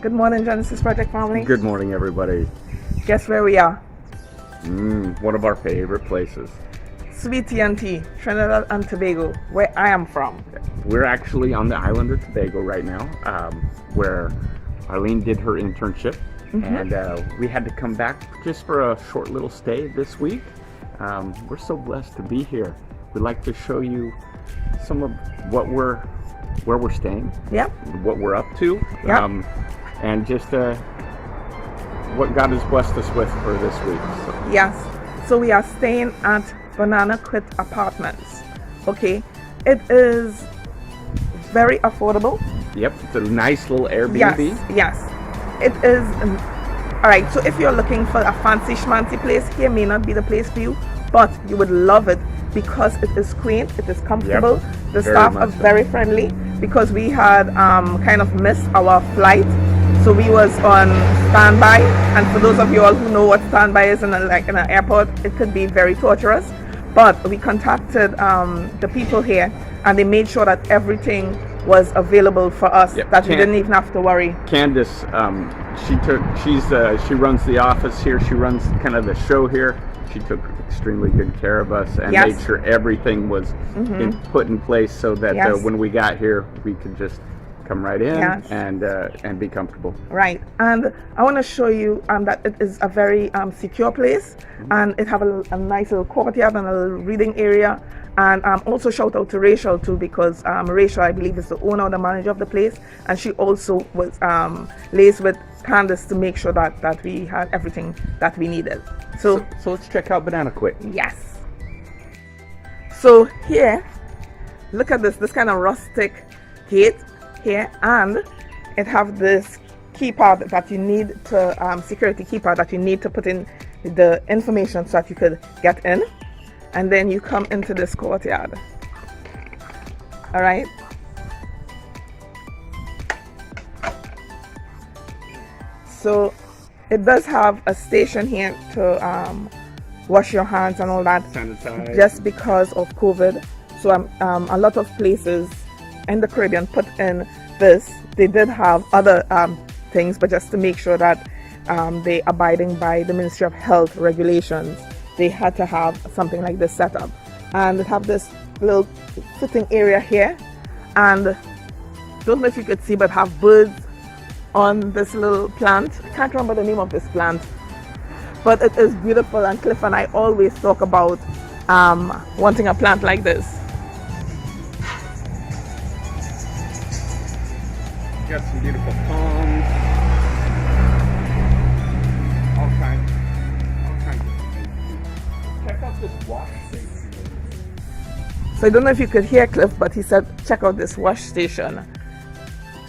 Good morning, Genesis Project family. Good morning, everybody. Guess where we are? One of our favorite places. Sweet T&T, Trinidad and Tobago, where I am from. We're actually on the island of Tobago right now, where Arlene did her internship, and we had to come back just for a short little stay this week. We're so blessed to be here. We'd like to show you some of where we're staying, Yep. what we're up to, Yep. and just what God has blessed us with for this week. So. Yes. So we are staying at Banana Quit Apartments. Okay. It is very affordable. Yep, it's a nice little Airbnb. Yes. It is. All right. So if you're looking for a fancy schmancy place, here may not be the place for you, but you would love it because it is quaint, it is comfortable. Yep. The Very staff much are so. very friendly because we had kind of missed our flight. So we was on standby, and for those of you all who know what standby is in an airport, it could be very torturous. But we contacted the people here, and they made sure that everything was available for us, Yep. that we didn't even have to worry. Candace, she runs the office here. She runs kind of the show here. She took extremely good care of us and Yes. made sure everything was put in place so that Yes. when we got here, we could just come right in Yes. and be comfortable. Right, and I want to show you that it is a very secure place, and it have a nice little courtyard and a little reading area. And also shout out to Rachel too, because Rachel, I believe, is the owner or the manager of the place, and she also was liaised with Candace to make sure that we had everything that we needed. So let's check out Banana Quit. yes. So here, look at this kind of rustic gate here, and it have this keypad that you need to security keypad that you need to put in the information so that you could get in, and then you come into this courtyard. All right. So it does have a station here to wash your hands and all that, Sanitize. just because of COVID. So a lot of places in the Caribbean put in this. They did have other things, but just to make sure that they abiding by the Ministry of Health regulations, they had to have something like this set up. And they have this little sitting area here, and don't know if you could see, but have birds on this little plant. I can't remember the name of this plant, but it is beautiful, and Cliff and I always talk about wanting a plant like this. Got some beautiful palms. All kinds of things. Check out this wash station. So I don't know if you could hear Cliff, but he said check out this wash station.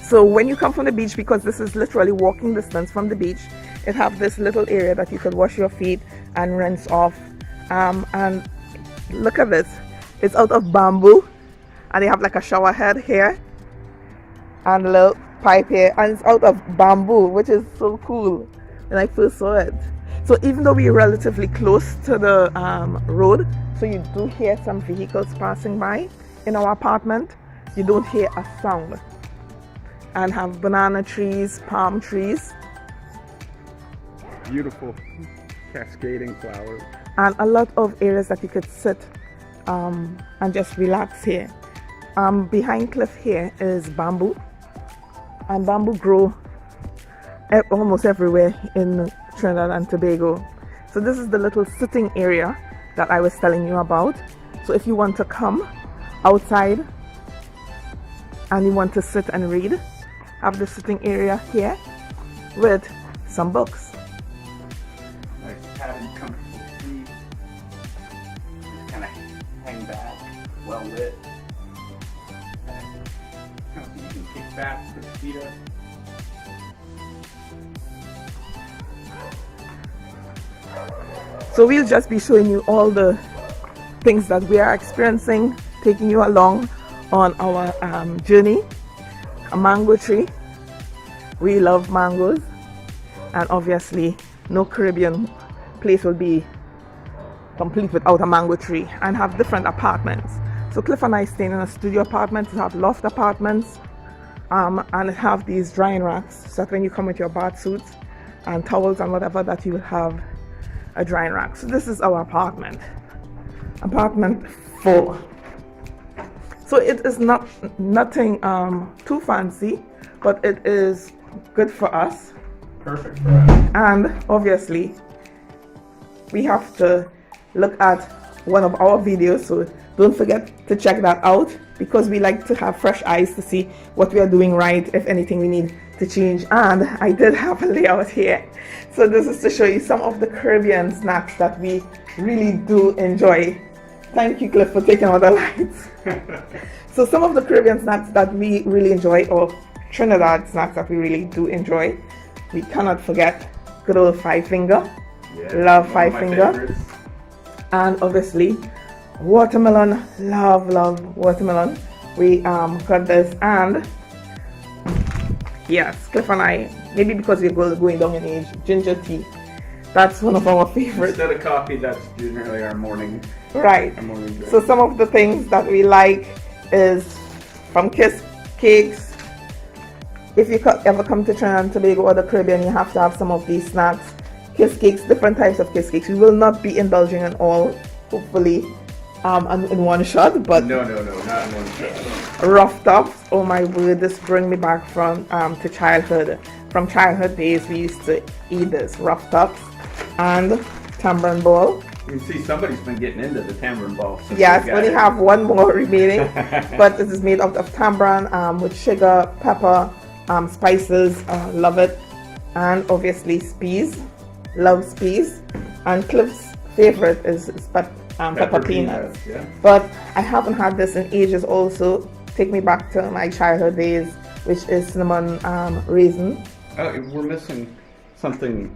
So when you come from the beach, because this is literally walking distance from the beach, it have this little area that you could wash your feet and rinse off. And look at this, it's out of bamboo, and they have like a shower head here and a little pipe here, and it's out of bamboo, which is so cool when I first saw it. So even though we're relatively close to the road, so you do hear some vehicles passing by in our apartment, you don't hear a sound. And have banana trees, palm trees, Beautiful cascading flowers. and a lot of areas that you could sit and just relax here. Behind Cliff here is bamboo, and bamboo grow almost everywhere in Trinidad and Tobago. So this is the little sitting area that I was telling you about. So if you want to come outside and you want to sit and read, have the sitting area here with some books. Nice padded, comfortable seat. Just kind of hang back, well lit. You can kick back, put your feet up. So we'll just be showing you all the things that we are experiencing, taking you along on our journey. A mango tree. We love mangoes, and obviously no Caribbean place will be complete without a mango tree, and have different apartments. So Cliff and I staying in a studio apartment, we have loft apartments, and it have these drying racks so that when you come with your bath suits and towels and whatever, that you will have a drying rack. So this is our apartment 4. So it is nothing too fancy, but it is good for us. Perfect for us. And obviously we have to look at one of our videos, so don't forget to check that out, because we like to have fresh eyes to see what we are doing right, if anything we need to change. And I did have a layout here, so this is to show you some of the Caribbean snacks that we really do enjoy. Thank you, Cliff, for taking all the lights. So some of the Caribbean snacks that we really enjoy, or Trinidad snacks that we really do enjoy, we cannot forget good old 5 finger. Yeah, love 5 finger favorites. And obviously watermelon. Love watermelon. We got this, and yes, Cliff and I, maybe because we're going down in age, ginger tea, that's one of our favorites. Instead of coffee, that's generally our morning. Right. Our morning drink. So some of the things that we like is from Kiss Cakes. If you ever come to Trinidad and Tobago or the Caribbean, you have to have some of these snacks. Kiss Cakes, different types of Kiss Cakes. We will not be indulging in all, hopefully, in one shot, but No, not in one shot. Rough Tops, oh my word, this brings me back from to childhood. From childhood days, we used to eat this Rough Tops and tamarind ball. You can see somebody's been getting into the tamarind ball. Yes, we only have one more remaining, but it is made out of tamarind with sugar, pepper, spices. Love it. And obviously peas. Loves peas. And Cliff's favorite is pepper peanuts. Yeah. But I haven't had this in ages. Also take me back to my childhood days, which is cinnamon raisin. Oh, we're missing something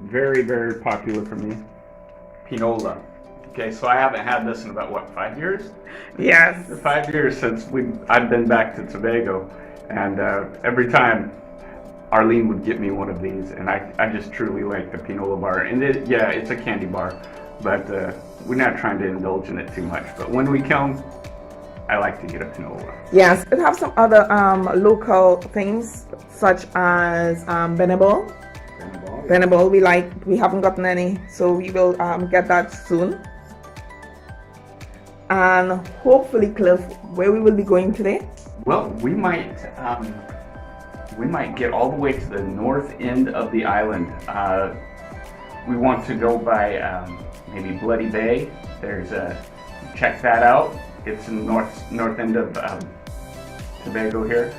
very, very popular for me. Pinola. Okay, so I haven't had this in about 5 years? Yes. 5 years since I've been back to Tobago, and every time Arlene would get me one of these, and I just truly like the Pinola bar. And it's a candy bar, but we're not trying to indulge in it too much. But when we come, I like to get a Pinola. Yes, it have some other local things such as Benebol. Benebol, we haven't gotten any, so we will get that soon. And hopefully, Cliff, where we will be going today? Well, we might get all the way to the north end of the island. We want to go by maybe Bloody Bay. Check that out. It's in the north end of Tobago here.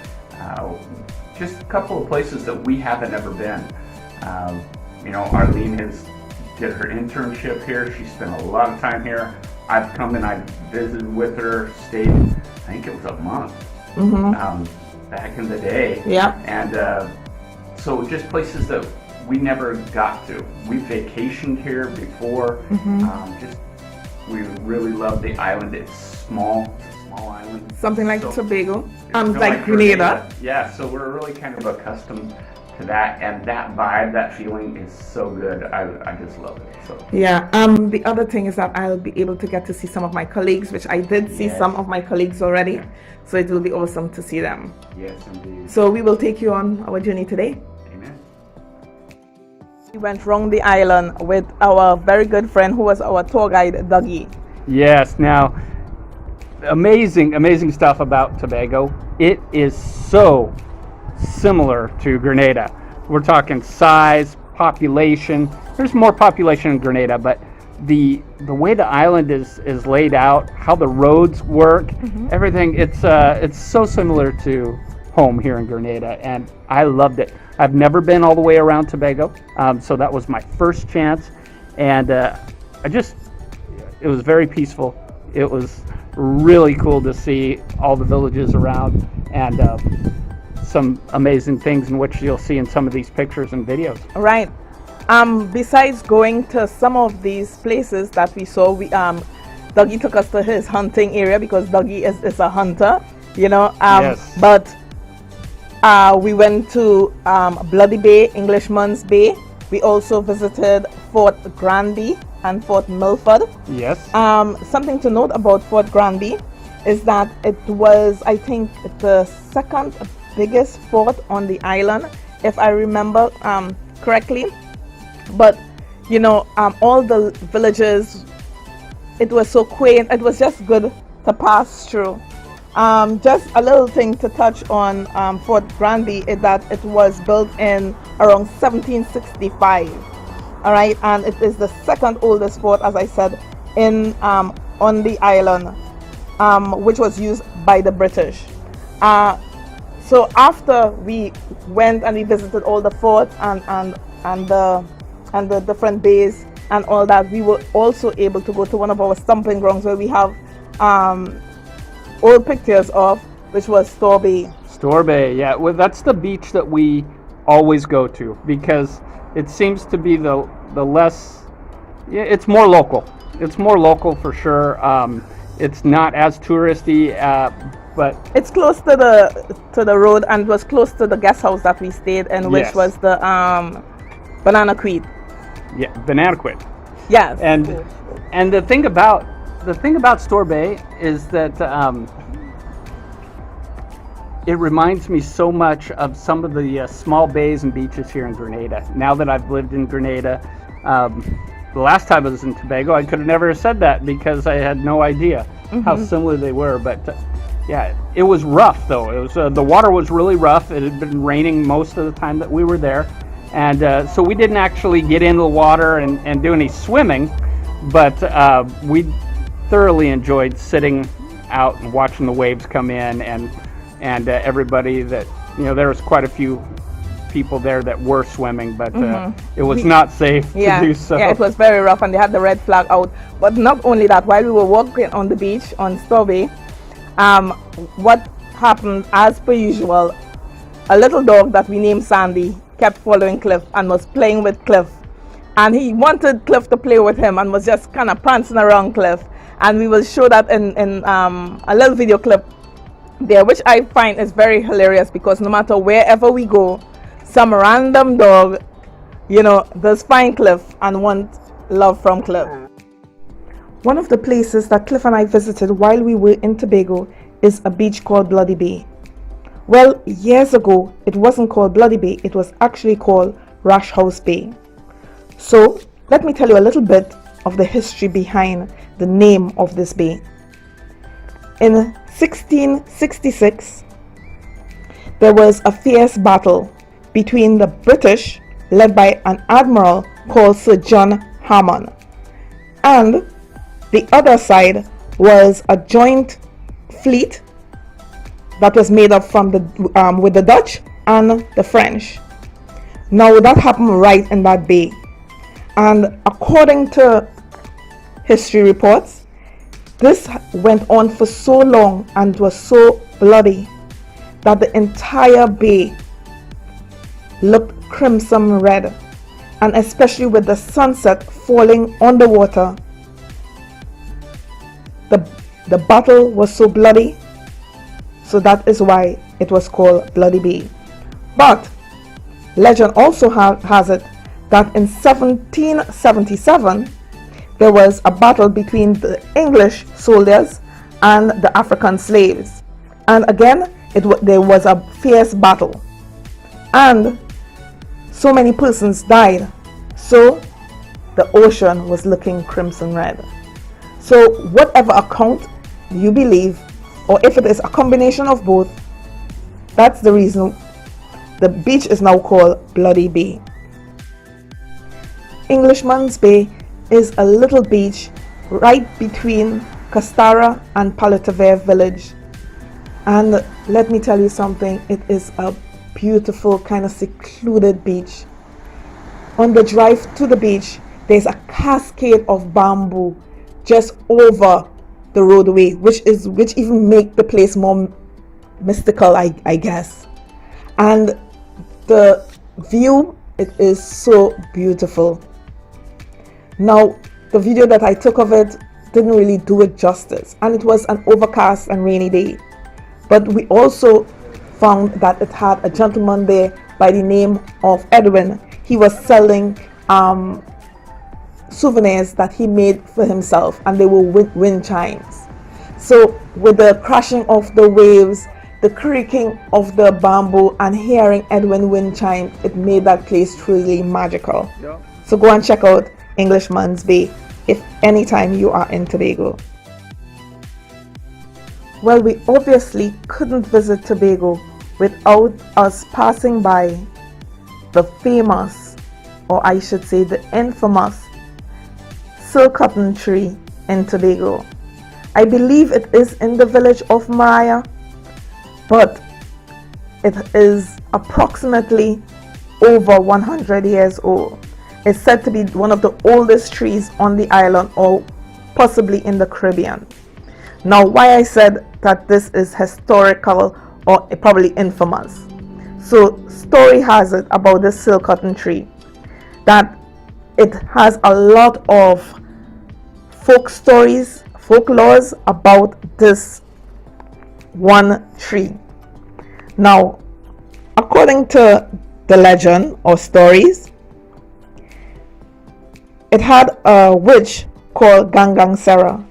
Just a couple of places that we haven't ever been. Arlene did her internship here. She spent a lot of time here. I've come and I've visited with her, stayed, I think it was a month. Back in the day. Yeah. And so just places that we never got to. We vacationed here before. We really love the island. It's small. It's a small island. Something like Tobago. Like Like Grenada. Yeah, so we're really kind of accustomed to that, and that vibe, that feeling is so good. I just love it. So yeah. The other thing is that I'll be able to get to see some of my colleagues, which I did see some of my colleagues already. So it will be awesome to see them. Yes, indeed. So we will take you on our journey today. Amen. We went round the island with our very good friend who was our tour guide, Dougie. Yes, now, amazing stuff about Tobago. It is so similar to Grenada. We're talking size, population. There's more population in Grenada, but the way the island is laid out, how the roads work, everything, it's so similar to home here in Grenada, and I loved it. I've never been all the way around Tobago, so that was my first chance, and it was very peaceful. It was really cool to see all the villages around, and some amazing things in which you'll see in some of these pictures and videos. Right. Besides going to some of these places that we saw, Dougie took us to his hunting area because Dougie is a hunter, Yes. But we went to Bloody Bay, Englishman's Bay. We also visited Fort Granby and Fort Milford. Yes. Something to note about Fort Granby is that it was, I think, the second biggest fort on the island, if I remember correctly. But you know, all the villages, it was so quaint. It was just good to pass through. Just a little thing to touch on Fort Granby is that it was built in around 1765. All right, and it is the second oldest fort, as I said, in on the island, which was used by the British. So after we went and we visited all the forts and the different bays and all that, we were also able to go to one of our stomping grounds where we have old pictures of, which was Store Bay. Store Bay, yeah. Well, that's the beach that we always go to because it seems to be the less. Yeah, it's more local. It's more local for sure. It's not as touristy, but it's close to the road and was close to the guest house that we stayed in, which yes. was the Banana Queen. Yeah, Banana Quid. Yes. And the thing about Store Bay is that it reminds me so much of some of the small bays and beaches here in Grenada. Now that I've lived in Grenada, the last time I was in Tobago, I could have never said that because I had no idea how similar they were. But yeah, it was rough though. It was the water was really rough. It had been raining most of the time that we were there. And so we didn't actually get into the water and do any swimming, but we thoroughly enjoyed sitting out and watching the waves come in, and everybody that, you know, there was quite a few people there that were swimming, but it was not safe to do so. Yeah, it was very rough and they had the red flag out. But not only that, while we were walking on the beach on Store Bay, what happened, as per usual, a little dog that we named Sandy kept following Cliff and was playing with Cliff, and he wanted Cliff to play with him and was just kind of prancing around Cliff, and we will show that in a little video clip there, which I find is very hilarious because no matter wherever we go, some random dog, you know, does find Cliff and want love from Cliff. One of the places that Cliff and I visited while we were in Tobago is a beach called Bloody Bay. Well, years ago, it wasn't called Bloody Bay, it was actually called Rash House Bay. So, let me tell you a little bit of the history behind the name of this bay. In 1666, there was a fierce battle between the British, led by an admiral called Sir John Harmon, and the other side was a joint fleet that was made up from with the Dutch and the French. Now that happened right in that bay, and according to history reports, this went on for so long and was so bloody that the entire bay looked crimson red, and especially with the sunset falling on the water, the battle was so bloody. So that is why it was called Bloody Bay. But legend also has it that in 1777 there was a battle between the English soldiers and the African slaves, and again there was a fierce battle, and so many persons died, so the ocean was looking crimson red. So whatever account you believe, or if it is a combination of both, that's the reason the beach is now called Bloody Bay. Englishman's Bay is a little beach right between Castara and Palatavere village, and let me tell you something, it is a beautiful kind of secluded beach. On the drive to the beach, there's a cascade of bamboo just over the roadway, which even make the place more mystical, I guess. And the view, it is so beautiful. Now, the video that I took of it didn't really do it justice, and it was an overcast and rainy day. But we also found that it had a gentleman there by the name of Edwin. He was selling souvenirs that he made for himself, and they were wind chimes. So with the crashing of the waves, the creaking of the bamboo and hearing Edwin wind chime, it made that place truly magical. Yep. So go and check out Englishman's Bay if anytime you are in Tobago. Well, we obviously couldn't visit Tobago without us passing by the famous, or I should say the infamous, silk cotton tree in Tobago. I believe it is in the village of Mariah, but it is approximately over 100 years old. It's said to be one of the oldest trees on the island, or possibly in the Caribbean. Now, why I said that this is historical or probably infamous. So, story has it about the silk cotton tree that it has a lot of folk stories, folklores about this one tree. Now, according to the legend or stories, it had a witch called Gangang Sarah,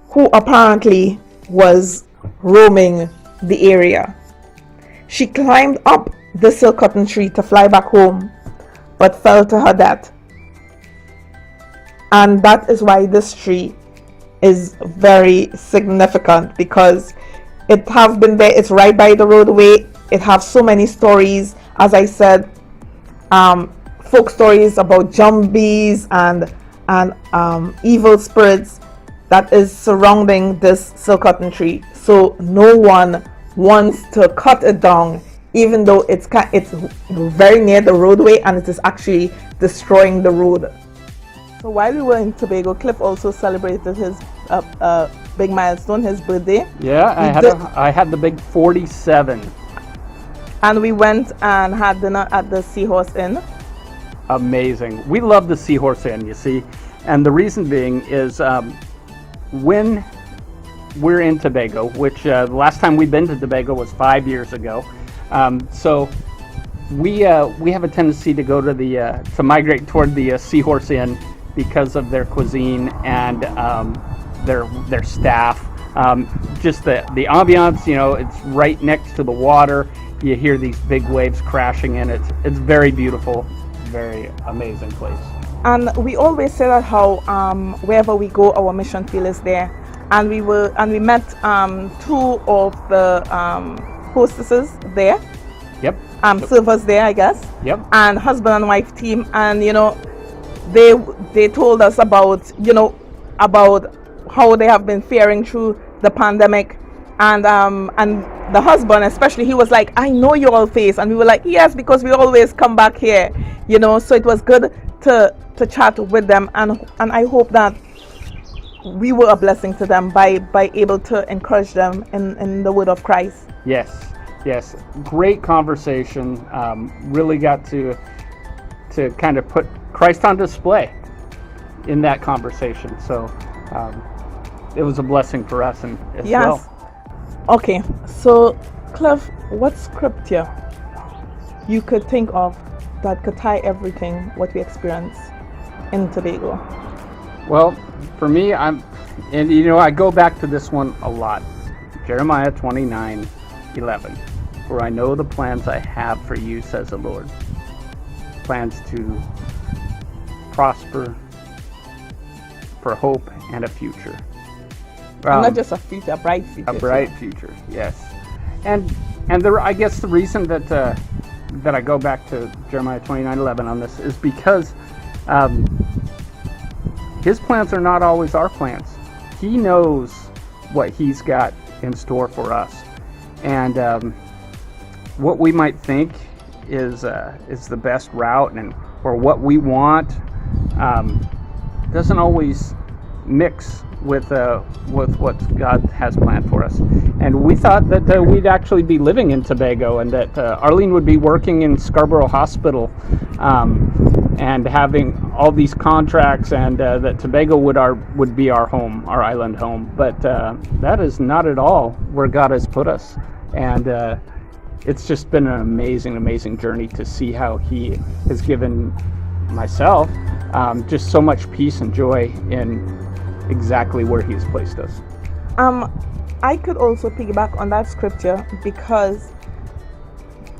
who apparently was roaming the area. She climbed up the silk cotton tree to fly back home, but fell to her death. And that is why this tree is very significant, because it have been there, it's right by the roadway. It have so many stories, as I said, folk stories about zombies and evil spirits that is surrounding this silk cotton tree. So no one wants to cut it down, even though it's very near the roadway and it is actually destroying the road. So while we were in Tobago, Cliff also celebrated his big milestone, his birthday. Yeah, I had the big 47. And we went and had dinner at the Seahorse Inn. Amazing. We love the Seahorse Inn, you see. And the reason being is when we're in Tobago, which the last time we've been to Tobago was 5 years ago. So we have a tendency to go to to migrate toward the Seahorse Inn because of their cuisine and their staff. Just the ambiance, you know, it's right next to the water. You hear these big waves crashing in. It's very beautiful, very amazing place. And we always say that how wherever we go, our mission field is there. And we met two of the hostesses there. Yep. Servers there, I guess. Yep. And husband and wife team, and you know, they told us about how they have been faring through the pandemic, and the husband especially, he was like, I know you all face, and we were like, yes, because we always come back here, you know. So it was good to chat with them, and I hope that we were a blessing to them by able to encourage them in the word of Christ. Yes, great conversation. Really got to kind of put Christ on display in that conversation. So it was a blessing for us and as well. Okay, so Cliff, what scripture you could think of that could tie everything what we experience in Tobago? Well, for me, I go back to this one a lot. Jeremiah 29:11. For I know the plans I have for you, says the Lord. Plans to prosper, for hope and a future. Not just a future, a bright future. A bright future, yes. And I guess the reason that I go back to Jeremiah 29:11 on this is because His plans are not always our plans. He knows what He's got in store for us, and what we might think is the best route or what we want doesn't always mix with what God has planned for us. And we thought that we'd actually be living in Tobago, and that Arlene would be working in Scarborough Hospital and having all these contracts, and that Tobago would be our home, our island home. But that is not at all where God has put us. And it's just been an amazing journey to see how He has given myself just so much peace and joy in exactly where He has placed us. I could also piggyback on that scripture, because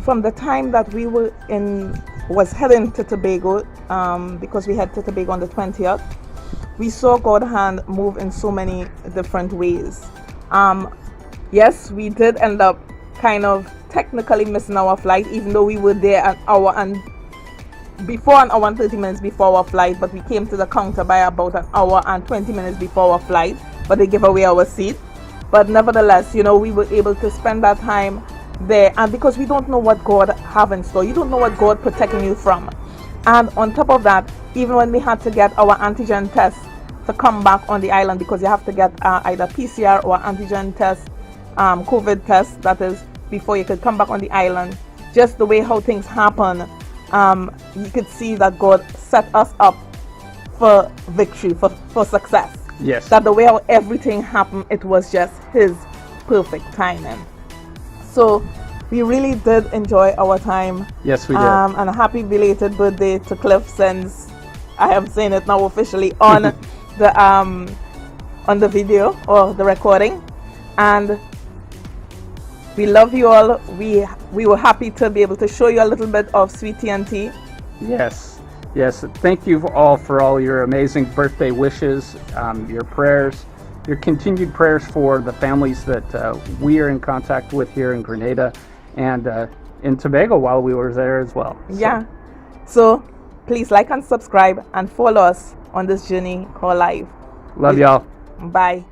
from the time that we was heading to Tobago, because we head to Tobago on the 20th, we saw God's hand move in so many different ways. Yes, we did end up kind of technically missing our flight, even though we were there an hour and 30 minutes before our flight, but we came to the counter by about an hour and 20 minutes before our flight, but they gave away our seat. But nevertheless, we were able to spend that time there, and because we don't know what God have in store, you don't know what God protecting you from. And on top of that, even when we had to get our antigen test to come back on the island, because you have to get either PCR or antigen test, COVID test, that is, before you could come back on the island. Just the way how things happen, you could see that God set us up for victory, for success. Yes. That the way how everything happened, it was just His perfect timing. So we really did enjoy our time. Yes, we did. And a happy belated birthday to Cliff, since I am saying it now officially on the video or the recording. And we love you all. We were happy to be able to show you a little bit of Sweet T&T. Yes. Thank you all for all your amazing birthday wishes, your prayers, your continued prayers for the families that we are in contact with here in Grenada and in Tobago while we were there as well. Yeah. So please like and subscribe and follow us on this journey called life. Love y'all. Bye.